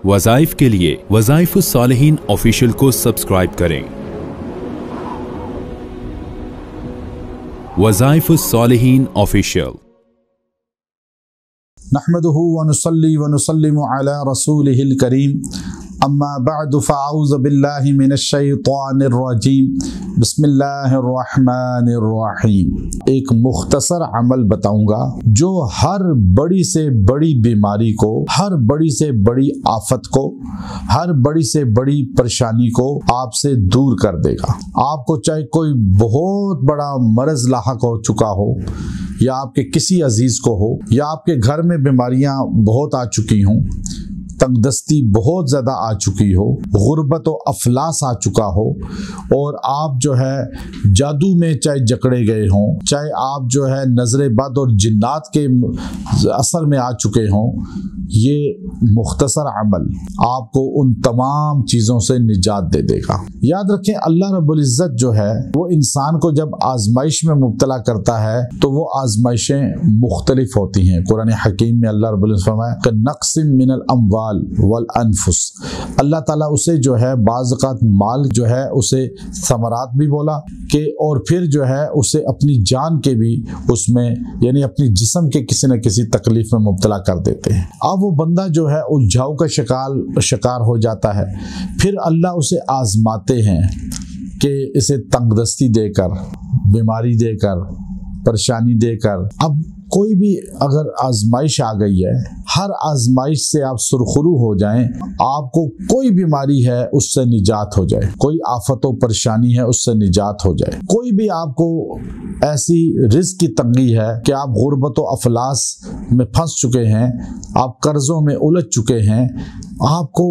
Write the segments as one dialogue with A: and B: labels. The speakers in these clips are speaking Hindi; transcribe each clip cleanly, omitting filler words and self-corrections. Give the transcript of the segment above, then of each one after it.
A: वज़ाइफ के लिए वज़ाइफुस सालिहीन ऑफिशियल को सब्सक्राइब करें। वज़ाइफुस सालिहीन ऑफिशियल।
B: नहमदुहु व नुसल्ली व नुसल्लिमु अला रसूलिहिल करीम, अम्मा बअदु फ़अऊज़ु बिल्लाहि मिनश शैतानिर रजीम, बिस्मिल्लाहिर रहमानिर रहीम। एक मुख्तसर अमल बताऊंगा जो हर बड़ी से बड़ी बीमारी को, हर बड़ी से बड़ी आफत को, हर बड़ी से बड़ी परेशानी को आपसे दूर कर देगा। आपको चाहे कोई बहुत बड़ा मर्ज लाहक हो चुका हो, या आपके किसी अजीज को हो, या आपके घर में बीमारियां बहुत आ चुकी हों, तंगदस्ती बहुत ज़्यादा आ चुकी हो, गुर्बत और अफलास आ चुका हो, और आप जो है जादू में चाहे जकड़े गए हों, चाहे आप जो है नजर बद और जिन्नात के असर में आ चुके हों, ये मुख्तसर अमल आपको उन तमाम चीज़ों से निजात दे देगा। याद रखें, अल्लाह रब्बुल इज़्ज़त जो है वो इंसान को जब आजमाइश में मुब्तला करता है तो वो आजमाइशें मुख्तलिफ होती हैं। कुरान हकीम में अल्लाह रब्बुल इज़्ज़त फरमाया कि नक़्सिम मिनल अम्वाल वल अनफुस। अल्लाह ताला उसे जो है बाज़ औक़ात माल जो है उसे समरात भी बोला कि, और फिर जो है उसे अपनी जान के भी उसमें, यानी अपनी जिस्म के किसी न किसी तकलीफ में मुब्तला कर देते हैं। अब वो बंदा जो है उलझाऊ का शिकार हो जाता है। फिर अल्लाह उसे आजमाते हैं कि इसे तंगदस्ती देकर, बीमारी देकर, परेशानी देकर। अब कोई भी अगर आजमाइश आ गई है, हर आजमाइश से आप सुरखुरू हो जाएं, आपको कोई बीमारी है उससे निजात हो जाए, कोई आफत व परेशानी है उससे निजात हो जाए, कोई भी आपको ऐसी रिज़्क़ की तंगी है कि आप गुर्बत व अफलास में फंस चुके हैं, आप कर्ज़ों में उलझ चुके हैं, आपको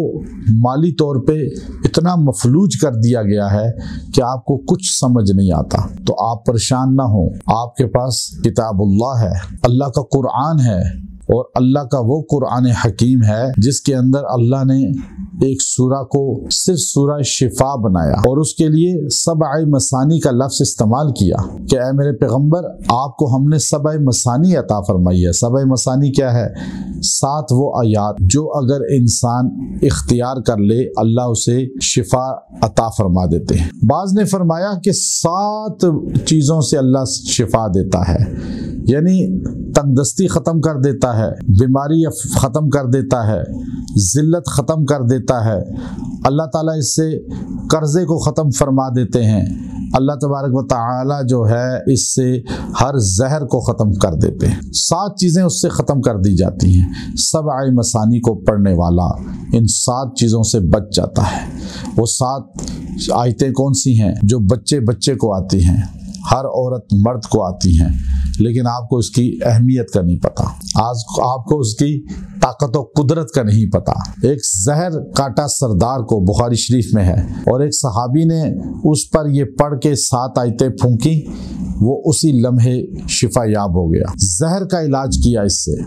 B: माली तौर पे इतना मफलूज कर दिया गया है कि आपको कुछ समझ नहीं आता, तो आप परेशान ना हो। आपके पास किताबुल्लाह है, अल्लाह का कुरान है, और अल्लाह का वो कुरान हकीम है जिसके अंदर अल्लाह ने एक सूरा को सिर्फ सूरा शिफा बनाया, और उसके लिए सबअ मसानी का लफ्ज़ इस्तेमाल किया कि ऐ मेरे पैगंबर, आपको हमने सबअ मसानी अता फरमाई है। सबअ मसानी क्या है? 7 वो आयात जो अगर इंसान इख्तियार कर ले अल्लाह उसे शिफा अता फरमा देते हैं। बाज़ ने फरमाया कि 7 चीज़ों से अल्लाह शिफा देता है, यानी तंगदस्ती ख़त्म कर देता है, बीमारी ख़त्म कर देता है, ज़िल्लत ख़त्म कर देता है, अल्लाह ताला इससे कर्ज़े को ख़त्म फरमा देते हैं, अल्लाह तबारक व तआला जो है इससे हर जहर को ख़त्म कर देते हैं। 7 चीज़ें उससे ख़त्म कर दी जाती हैं। सबअ मसानी को पढ़ने वाला इन 7 चीज़ों से बच जाता है। वो 7 आयतें कौन सी हैं? जो बच्चे बच्चे को आती हैं, हर औरत मर्द को आती हैं, लेकिन आपको उसकी अहमियत का नहीं पता, आज आपको उसकी ताकत और कुदरत का नहीं पता। एक जहर काटा सरदार को, बुखारी शरीफ में है, और एक सहाबी ने उस पर ये पढ़ के 7 आयतें फूंकी, वो उसी लम्हे शिफा याब हो गया। जहर का इलाज किया इससे,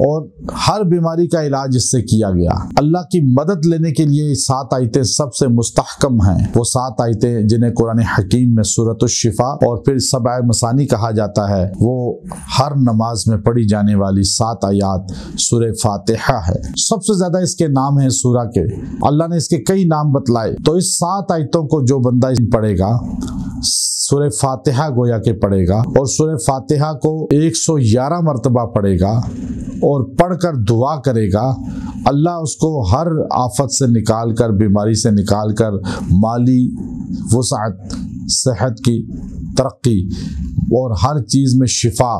B: और हर बीमारी का इलाज इससे किया गया। अल्लाह की मदद लेने के लिए 7 आयतें सबसे मुस्तहकम हैं। वो 7 आयतें जिन्हें कुरान हकीम में सूरतुश शिफा और फिर सबअ मसानी कहा जाता है, वो हर नमाज में पढ़ी जाने वाली 7 आयात सूरह फातिहा है। सबसे ज्यादा इसके नाम है सूरा के, अल्लाह ने इसके कई नाम बतलाए। तो इस 7 आयतों को जो बंदा पढ़ेगा, सूरह फातिहा गोया के पढ़ेगा, और सूरह फातिहा को 111 मरतबा पढ़ेगा और पढ़कर दुआ करेगा, अल्लाह उसको हर आफत से निकाल कर, बीमारी से निकाल कर, माली वसाअत, सेहत की तरक्की और हर चीज़ में शिफा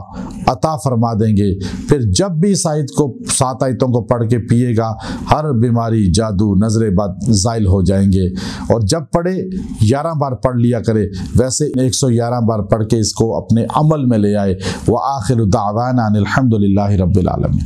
B: अता फरमा देंगे। फिर जब भी इस आयत को, 7 आयतों को पढ़ के पिएगा, हर बीमारी, जादू, नजर बद ज़ाइल हो जाएंगे। और जब पढ़े 11 बार पढ़ लिया करे, वैसे 111 बार पढ़ के इसको अपने अमल में ले आए। व आखिरु दावाना अनिल हम्दुलिल्लाहि रब्बिल आलमीन।